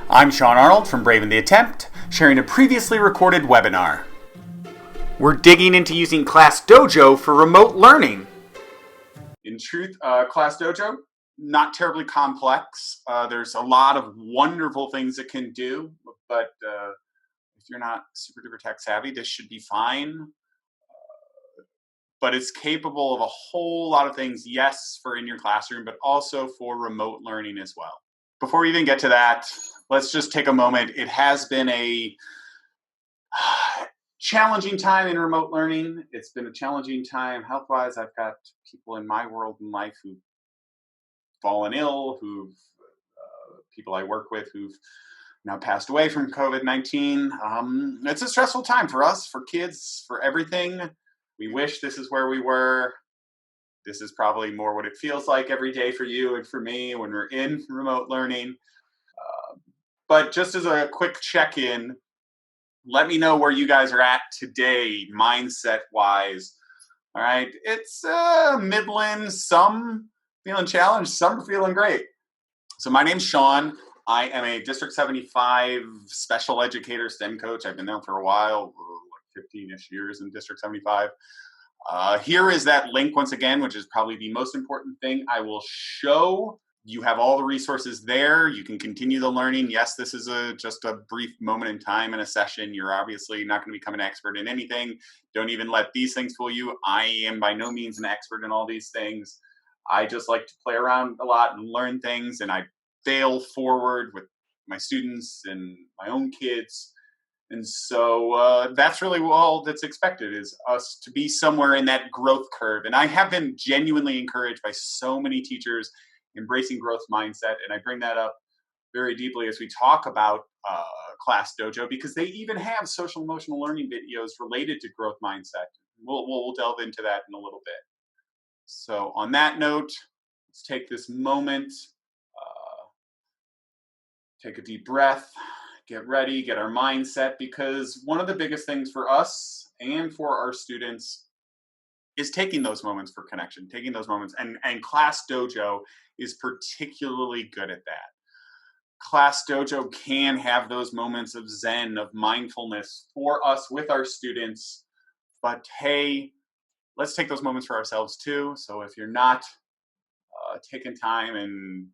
I'm Sean Arnold from Brave in the Attempt, sharing a previously recorded webinar. We're digging into using Class Dojo for remote learning. In truth, Class Dojo, not terribly complex. There's a lot of wonderful things it can do, but if you're not super duper tech savvy, this should be fine. But it's capable of a whole lot of things, yes, for in your classroom, but also for remote learning as well. Before we even get to that, let's just take a moment. It has been a challenging time in remote learning. It's been a challenging time health-wise. I've got people in my world and life who've fallen ill, people I work with who've now passed away from COVID-19. It's a stressful time for us, for kids, for everything. We wish this is where we were. This is probably more what it feels like every day for you and for me when we're in remote learning. But just as a quick check-in, let me know where you guys are at today, mindset-wise. All right, it's Midland, some feeling challenged, some feeling great. So my name's Sean. I am a District 75 special educator STEM coach. I've been there for a while, like 15-ish years in District 75. Here is that link once again, which is probably the most important thing I will show. You have all the resources there. You can continue the learning. Yes, this is just a brief moment in time in a session. You're obviously not going to become an expert in anything. Don't even let these things fool you. I am by no means an expert in all these things. I just like to play around a lot and learn things, and I fail forward with my students and my own kids. And so that's really all that's expected, is us to be somewhere in that growth curve. And I have been genuinely encouraged by so many teachers embracing growth mindset. And I bring that up very deeply as we talk about Class Dojo, because they even have social emotional learning videos related to growth mindset. We'll delve into that in a little bit. So on that note, let's take this moment, take a deep breath, get ready, get our mindset, because one of the biggest things for us and for our students is taking those moments for connection, taking those moments, and Class Dojo is particularly good at that. Class Dojo can have those moments of zen, of mindfulness for us with our students, but hey, let's take those moments for ourselves too. So if you're not taking time and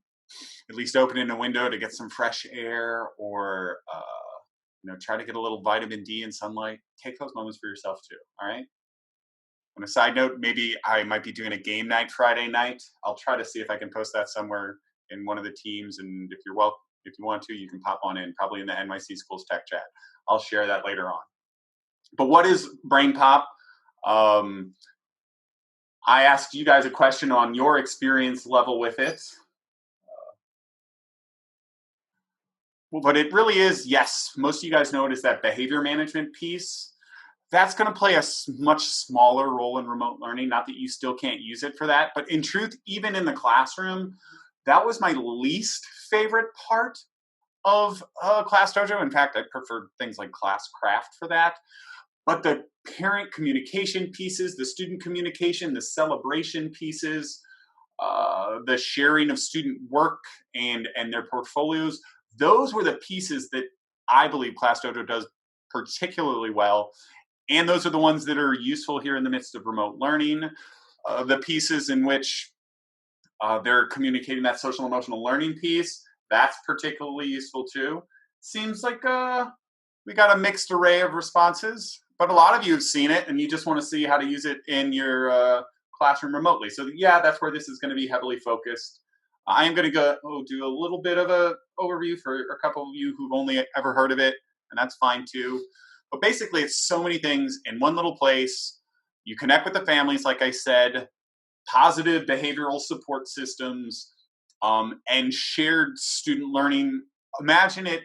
at least opening a window to get some fresh air, or try to get a little vitamin D and sunlight, take those moments for yourself too. All right. On a side note, maybe I might be doing a game night Friday night. I'll try to see if I can post that somewhere in one of the teams. And if you want to, you can pop on in, probably in the NYC Schools Tech Chat. I'll share that later on. But what is Brainpop? I asked you guys a question on your experience level with it. But it really is, yes, most of you guys know it is that behavior management piece. That's going to play a much smaller role in remote learning. Not that you still can't use it for that, but in truth, even in the classroom, that was my least favorite part of Class Dojo. In fact, I prefer things like Classcraft for that. But the parent communication pieces, the student communication, the celebration pieces, the sharing of student work and their portfolios, those were the pieces that I believe Class Dojo does particularly well. And those are the ones that are useful here in the midst of remote learning. The pieces in which they're communicating that social emotional learning piece, that's particularly useful too. Seems like we got a mixed array of responses, but a lot of you have seen it and you just want to see how to use it in your classroom remotely. So yeah, that's where this is going to be heavily focused. I am going to go do a little bit of an overview for a couple of you who've only ever heard of it, and that's fine too. But basically, it's so many things in one little place. You connect with the families, like I said, positive behavioral support systems, and shared student learning. Imagine it,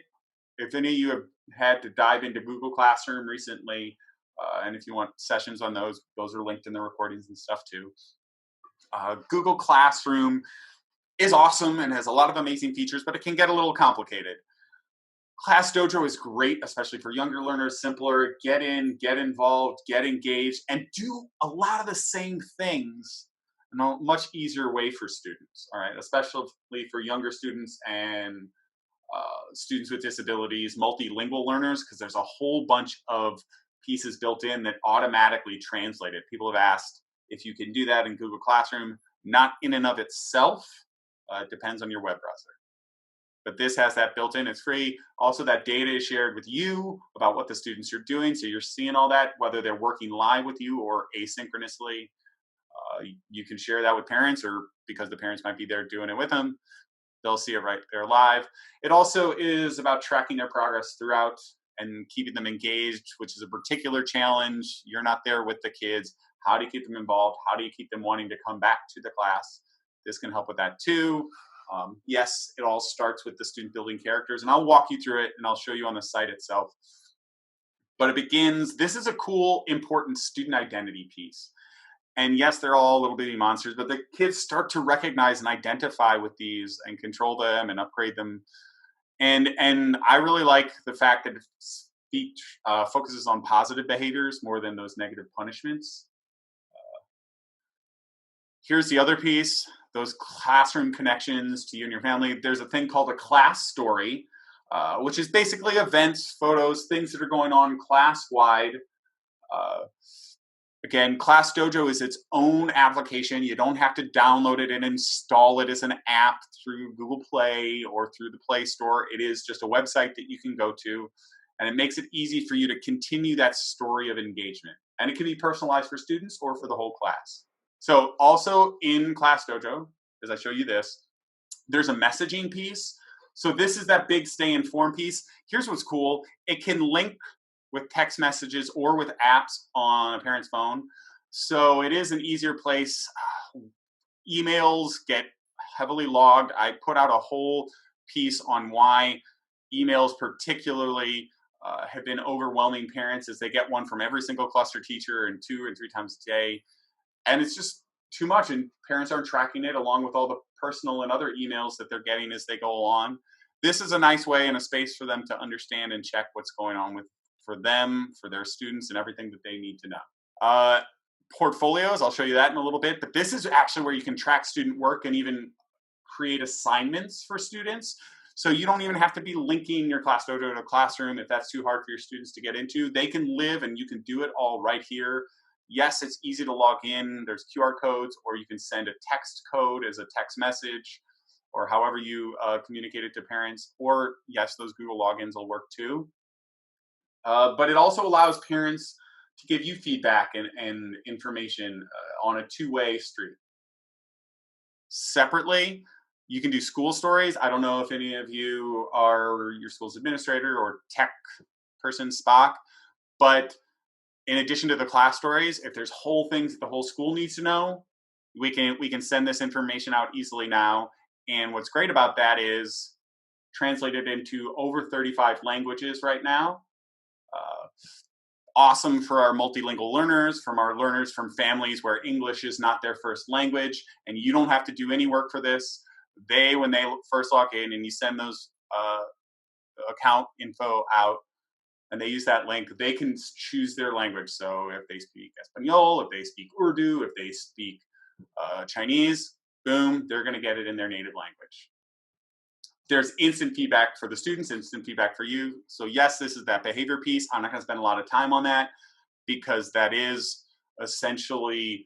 if any of you have had to dive into Google Classroom recently, and if you want sessions on those are linked in the recordings and stuff too. Google Classroom is awesome and has a lot of amazing features, but it can get a little complicated. Class Dojo is great, especially for younger learners, simpler, get in, get involved, get engaged, and do a lot of the same things in a much easier way for students, all right, especially for younger students and students with disabilities, multilingual learners, because there's a whole bunch of pieces built in that automatically translate it. People have asked if you can do that in Google Classroom. Not in and of itself. It depends on your web browser. But this has that built in. It's free. Also, that data is shared with you about what the students are doing. So you're seeing all that, whether they're working live with you or asynchronously. You can share that with parents, or because the parents might be there doing it with them, they'll see it right there live. It also is about tracking their progress throughout and keeping them engaged, which is a particular challenge. You're not there with the kids. How do you keep them involved? How do you keep them wanting to come back to the class? This can help with that too. Yes, it all starts with the student building characters, and I'll walk you through it and I'll show you on the site itself. But it begins, this is a cool, important student identity piece. And yes, they're all little bitty monsters, but the kids start to recognize and identify with these and control them and upgrade them. And I really like the fact that it focuses on positive behaviors more than those negative punishments. Here's the other piece, those classroom connections to you and your family. There's a thing called a class story, which is basically events, photos, things that are going on class-wide. Again, Class Dojo is its own application. You don't have to download it and install it as an app through Google Play or through the Play Store. It is just a website that you can go to, and it makes it easy for you to continue that story of engagement. And it can be personalized for students or for the whole class. So also in Class Dojo, as I show you this, there's a messaging piece. So this is that big stay informed piece. Here's what's cool. It can link with text messages or with apps on a parent's phone. So it is an easier place. Emails get heavily logged. I put out a whole piece on why emails particularly have been overwhelming parents, as they get one from every single cluster teacher and 2 and 3 times a day. And it's just too much, and parents aren't tracking it along with all the personal and other emails that they're getting as they go along. This is a nice way and a space for them to understand and check what's going on for them, for their students, and everything that they need to know. Portfolios, I'll show you that in a little bit, but this is actually where you can track student work and even create assignments for students. So you don't even have to be linking your Class Dojo to a classroom if that's too hard for your students to get into. They can live and you can do it all right here. Yes, it's easy to log in. There's QR codes, or you can send a text code as a text message, or however you communicate it to parents. Or yes, those Google logins will work too. But it also allows parents to give you feedback and information on a two-way street. Separately, you can do school stories. I don't know if any of you are your school's administrator or tech person, Spock, but in addition to the class stories, if there's whole things that the whole school needs to know, we can send this information out easily now. And what's great about that is translated into over 35 languages right now. Awesome for our multilingual learners, from our learners from families where English is not their first language, and you don't have to do any work for this. When they first log in and you send those account info out, and they use that link, they can choose their language. So if they speak Espanol, if they speak Urdu, if they speak Chinese, boom, they're going to get it in their native language. There's instant feedback for the students, instant feedback for you. So yes, this is that behavior piece. I'm not going to spend a lot of time on that because that is essentially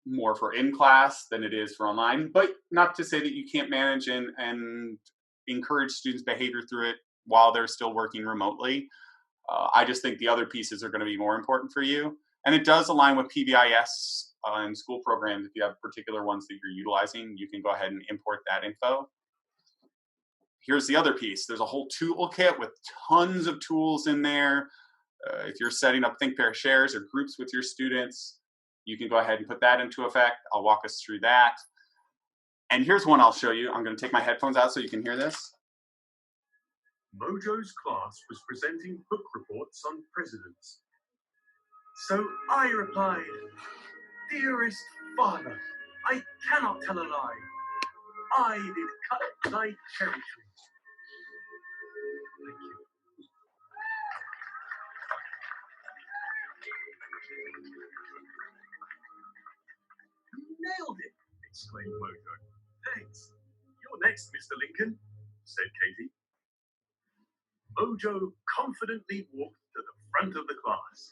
more for in-class than it is for online. But not to say that you can't manage and encourage students' behavior through it while they're still working remotely. I just think the other pieces are going to be more important for you. And it does align with PBIS and school programs. If you have particular ones that you're utilizing, you can go ahead and import that info. Here's the other piece. There's a whole toolkit with tons of tools in there. If you're setting up think, pair, shares or groups with your students, you can go ahead and put that into effect. I'll walk us through that. And here's one I'll show you. I'm going to take my headphones out so you can hear this. Mojo's class was presenting book reports on presidents. So I replied, "Dearest father, I cannot tell a lie. I did cut thy cherry tree." Thank you. "You nailed it," exclaimed Mojo. "Thanks. You're next, Mr. Lincoln," said Katie. Mojo confidently walked to the front of the class.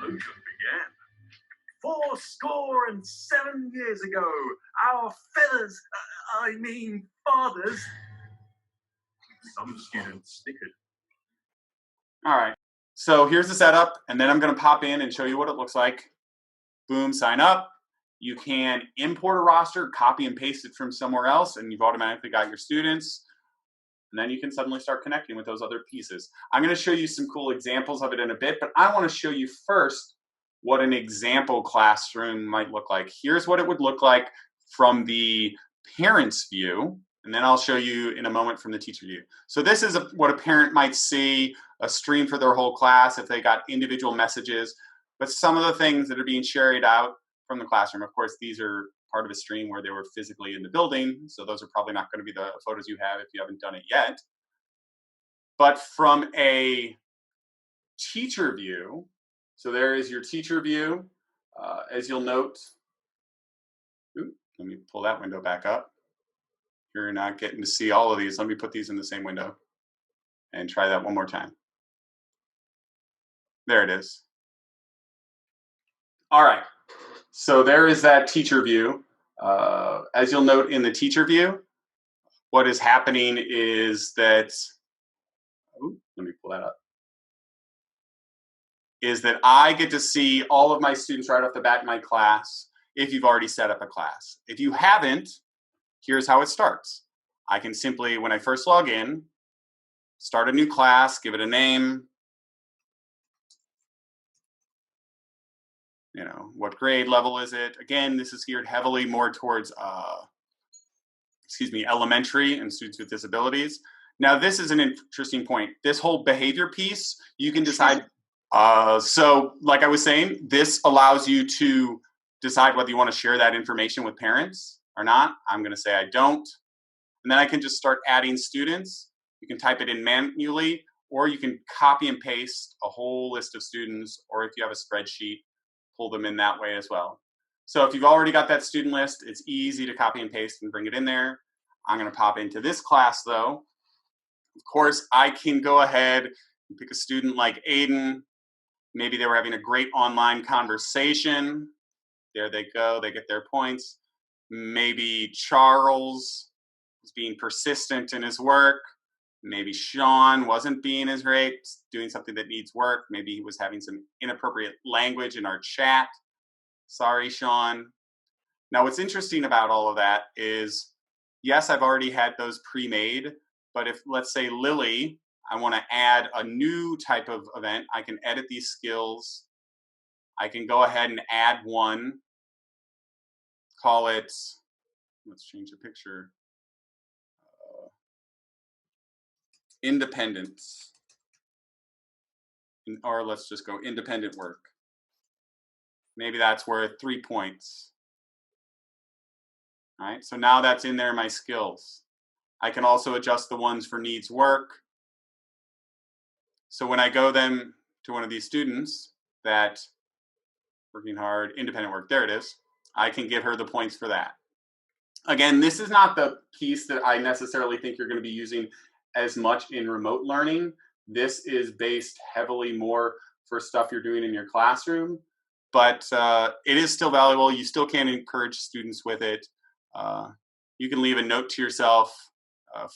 Mojo began. 77 years ago, our feathers, fathers. Some students snickered. All right. So here's the setup, and then I'm going to pop in and show you what it looks like. Boom, sign up. You can import a roster, copy and paste it from somewhere else, and you've automatically got your students. And then you can suddenly start connecting with those other pieces. I'm going to show you some cool examples of it in a bit, but I want to show you first what an example classroom might look like. Here's what it would look like from the parent's view, and then I'll show you in a moment from the teacher view. So this is what a parent might see, a stream for their whole class if they got individual messages, but some of the things that are being shared out from the classroom. Of course, these are part of a stream where they were physically in the building, so those are probably not going to be the photos you have if you haven't done it yet. But from a teacher view, so there is your teacher view. As you'll note, let me pull that window back up. You're not getting to see all of these. Let me put these in the same window and try that one more time. There it is. All right, so there is that teacher view. As you'll note in the teacher view, what is happening is that, let me pull that up, is that I get to see all of my students right off the bat in my class if you've already set up a class. If you haven't, here's how it starts. I can simply, when I first log in, start a new class, give it a name, you know, what grade level is it? Again, this is geared heavily more towards, elementary and students with disabilities. Now, this is an interesting point. This whole behavior piece, you can decide. So like I was saying, this allows you to decide whether you want to share that information with parents or not. I'm going to say I don't. And then I can just start adding students. You can type it in manually, or you can copy and paste a whole list of students, or if you have a spreadsheet, pull them in that way as well. So if you've already got that student list, it's easy to copy and paste and bring it in there. I'm going to pop into this class though. Of course, I can go ahead and pick a student like Aiden. Maybe they were having a great online conversation. There they go, they get their points. Maybe Charles was being persistent in his work. Maybe Sean wasn't being as great, doing something that needs work. Maybe he was having some inappropriate language in our chat. Sorry, Sean. Now, what's interesting about all of that is, yes, I've already had those pre-made, but if, let's say, Lily, I want to add a new type of event, I can edit these skills. I can go ahead and add one, call it, let's change the picture, independence, or let's just go independent work. Maybe that's worth 3 points. All right, so now that's in there, my skills. I can also adjust the ones for needs work. So when I go then to one of these students that working hard, independent work, there it is, I can give her the points for that. Again, this is not the piece that I necessarily think you're going to be using as much in remote learning. This is based heavily more for stuff you're doing in your classroom, but it is still valuable. You still can encourage students with it. You can leave a note to yourself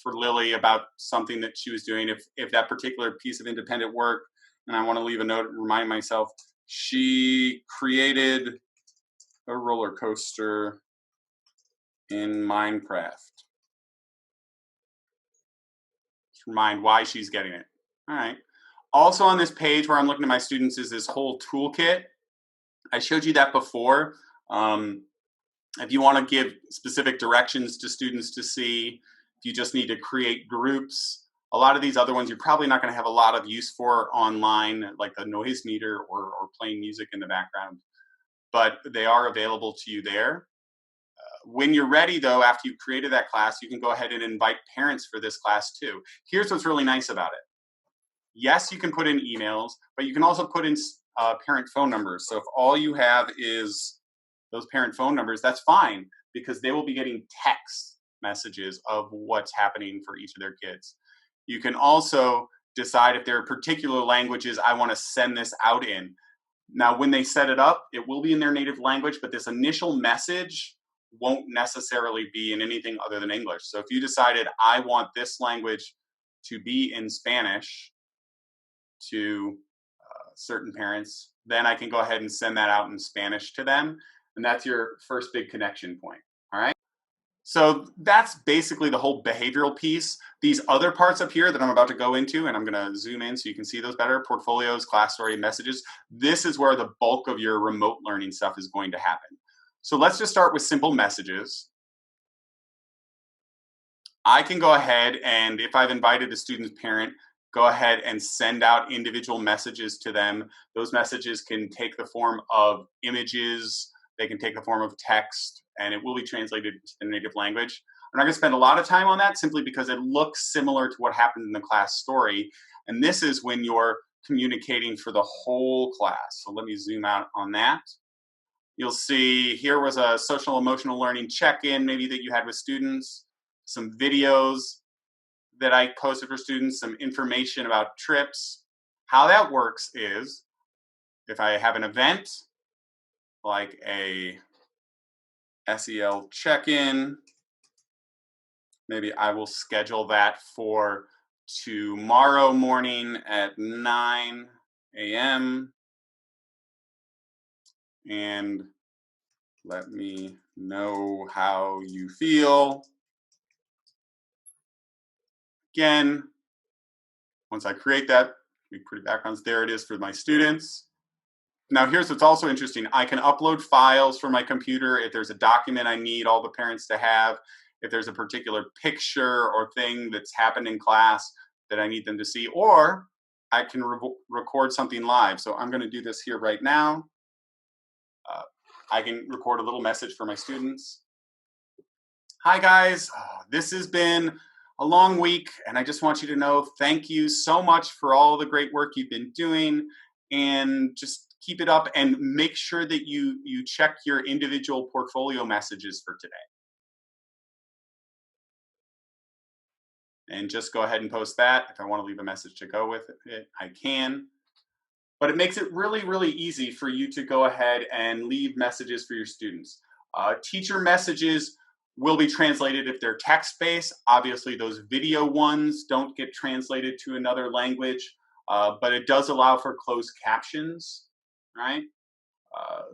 for Lily about something that she was doing. If that particular piece of independent work, and I want to leave a note and remind myself, she created a roller coaster in Minecraft. Just remind why she's getting it. All right. Also on this page where I'm looking at my students is this whole toolkit. I showed you that before. If you want to give specific directions to students to see, if you just need to create groups, a lot of these other ones you're probably not going to have a lot of use for online, like the noise meter or playing music in the background, but they are available to you there. When you're ready, though, after you've created that class, you can go ahead and invite parents for this class too. Here's what's really nice about it. Yes, you can put in emails, but you can also put in parent phone numbers. So if all you have is those parent phone numbers, that's fine, because they will be getting texts messages of what's happening for each of their kids. You can also decide if there are particular languages I want to send this out in. Now, when they set it up, it will be in their native language, but this initial message won't necessarily be in anything other than English. So if you decided I want this language to be in Spanish to certain parents, then I can go ahead and send that out in Spanish to them. And that's your first big connection point. All right. So that's basically the whole behavioral piece. These other parts up here that I'm about to go into, and I'm going to zoom in so you can see those better, portfolios, class story, messages. This is where the bulk of your remote learning stuff is going to happen. So let's just start with simple messages. I can go ahead and, if I've invited a student's parent, go ahead and send out individual messages to them. Those messages can take the form of images, they can take the form of text, and it will be translated to the native language. I'm not going to spend a lot of time on that simply because it looks similar to what happened in the class story. And this is when you're communicating for the whole class. So let me zoom out on that. You'll see here was a social emotional learning check-in maybe that you had with students, some videos that I posted for students, some information about trips. How that works is if I have an event like a SEL check-in, maybe I will schedule that for tomorrow morning at 9 a.m. and let me know how you feel. Again, once I create that, big pretty backgrounds, there it is for my students. Now here's what's also interesting. I can upload files from my computer if there's a document I need all the parents to have, if there's a particular picture or thing that's happened in class that I need them to see, or I can record something live. So I'm going to do this here right now. I can record a little message for my students. Hi guys, this has been a long week and I just want you to know thank you so much for all the great work you've been doing, and just keep it up and make sure that you check your individual portfolio messages for today. And just go ahead and post that. If I want to leave a message to go with it, I can. But it makes it really, really easy for you to go ahead and leave messages for your students. Teacher messages will be translated if they're text-based. Obviously, those video ones don't get translated to another language, but it does allow for closed captions, right?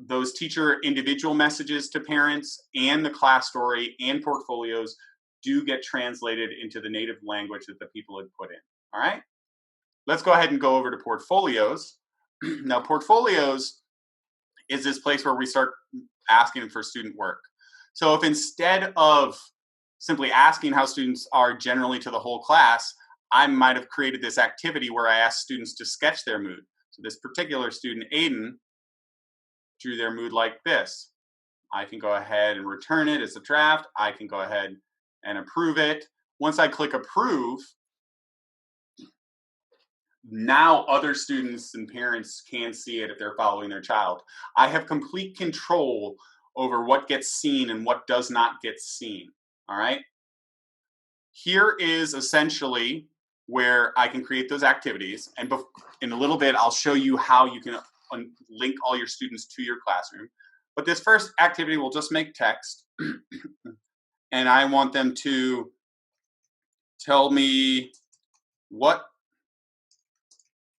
Those teacher individual messages to parents and the class story and portfolios do get translated into the native language that the people had put in, all right? Let's go ahead and go over to portfolios. Now, portfolios is this place where we start asking for student work. So if instead of simply asking how students are generally to the whole class, I might have created this activity where I asked students to sketch their mood. So this particular student, Aiden, drew their mood like this. I can go ahead and return it as a draft. I can go ahead and approve it. Once I click approve, now other students and parents can see it if they're following their child. I have complete control over what gets seen and what does not get seen, all right? Here is essentially where I can create those activities, and in a little bit, I'll show you how you can link all your students to your classroom. But this first activity will just make text, and I want them to tell me what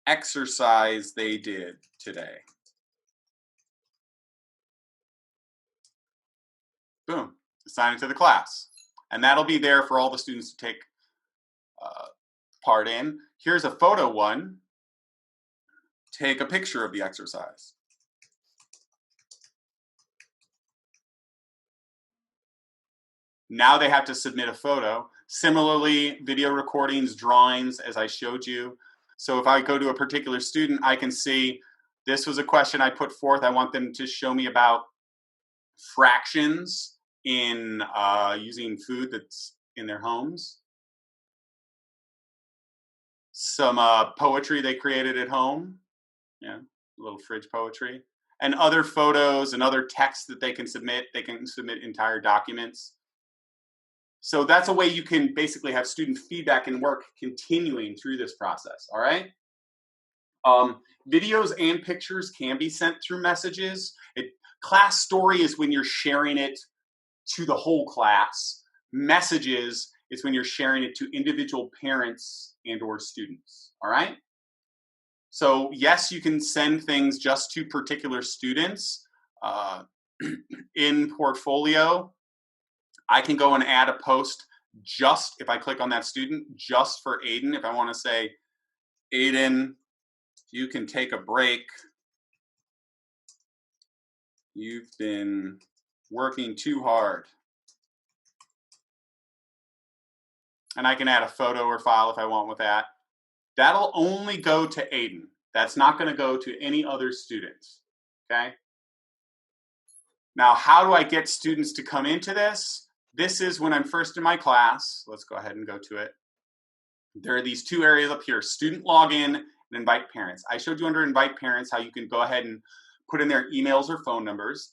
exercise they did today. Boom, assign it to the class. And that'll be there for all the students to take part in. Here's a photo one. Take a picture of the exercise. Now they have to submit a photo. Similarly, video recordings, drawings, as I showed you. So if I go to a particular student, I can see this was a question I put forth. I want them to show me about fractions in using food that's in their homes. Some poetry they created at home, yeah, a little fridge poetry, and other photos and other texts that they can submit. They can submit entire documents. So that's a way you can basically have student feedback and work continuing through this process, all right? Videos and pictures can be sent through messages. Class story is when you're sharing it to the whole class. Messages is when you're sharing it to individual parents and or students, all right? So yes, you can send things just to particular students. In Portfolio, I can go and add a post just, if I click on that student, just for Aiden. If I want to say, Aiden, you can take a break. You've been working too hard. And I can add a photo or file if I want with that. That'll only go to Aiden. That's not going to go to any other students, okay? Now, how do I get students to come into this? This is when I'm first in my class. Let's go ahead and go to it. There are these two areas up here, student login and invite parents. I showed you under invite parents how you can go ahead and put in their emails or phone numbers.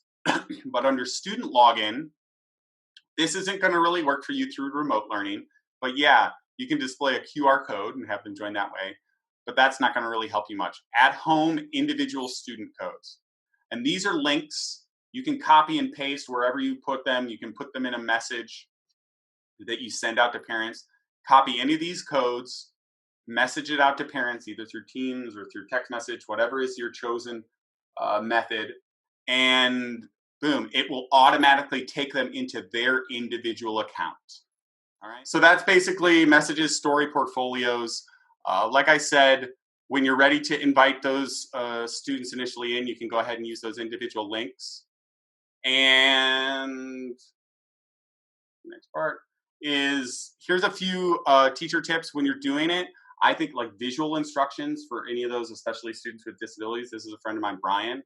But under student login, this isn't going to really work for you through remote learning. But yeah, you can display a QR code and have them join that way. But that's not going to really help you much. At home, individual student codes. And these are links. You can copy and paste wherever you put them. You can put them in a message that you send out to parents. Copy any of these codes, message it out to parents, either through Teams or through text message, whatever is your chosen method. And boom, it will automatically take them into their individual account. All right. So that's basically messages, story, portfolios. Like I said, when you're ready to invite those students initially in, you can go ahead and use those individual links. And next part is, here's a few teacher tips when you're doing it. I think like visual instructions for any of those, especially students with disabilities. This is a friend of mine, Brian,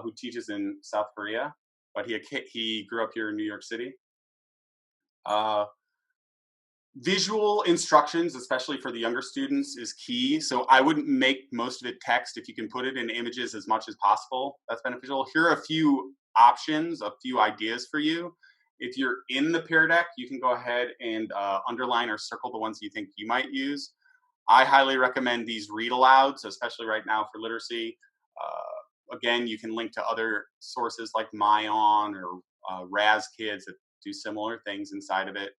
who teaches in South Korea, but he grew up here in New York City. Visual instructions, especially for the younger students, is key. So I wouldn't make most of it text. If you can put it in images as much as possible, that's beneficial. Here are a few options, a few ideas for you. If you're in the Pear Deck, you can go ahead and underline or circle the ones you think you might use. I highly recommend these read alouds, especially right now for literacy. Again, you can link to other sources like Myon or Raz Kids that do similar things inside of it.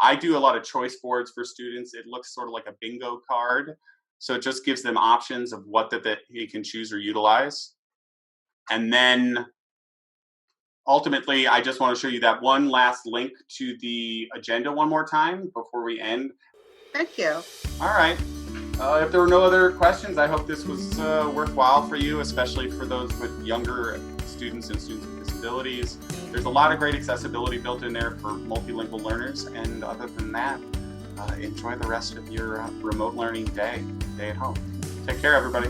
I do a lot of choice boards for students. It looks sort of like a bingo card. So it just gives them options of what that he can choose or utilize. And then ultimately, I just want to show you that one last link to the agenda one more time before we end. Thank you. All right. If there were no other questions, I hope this was worthwhile for you, especially for those with younger students and students with disabilities. There's a lot of great accessibility built in there for multilingual learners. And other than that, enjoy the rest of your remote learning day at home. Take care, everybody.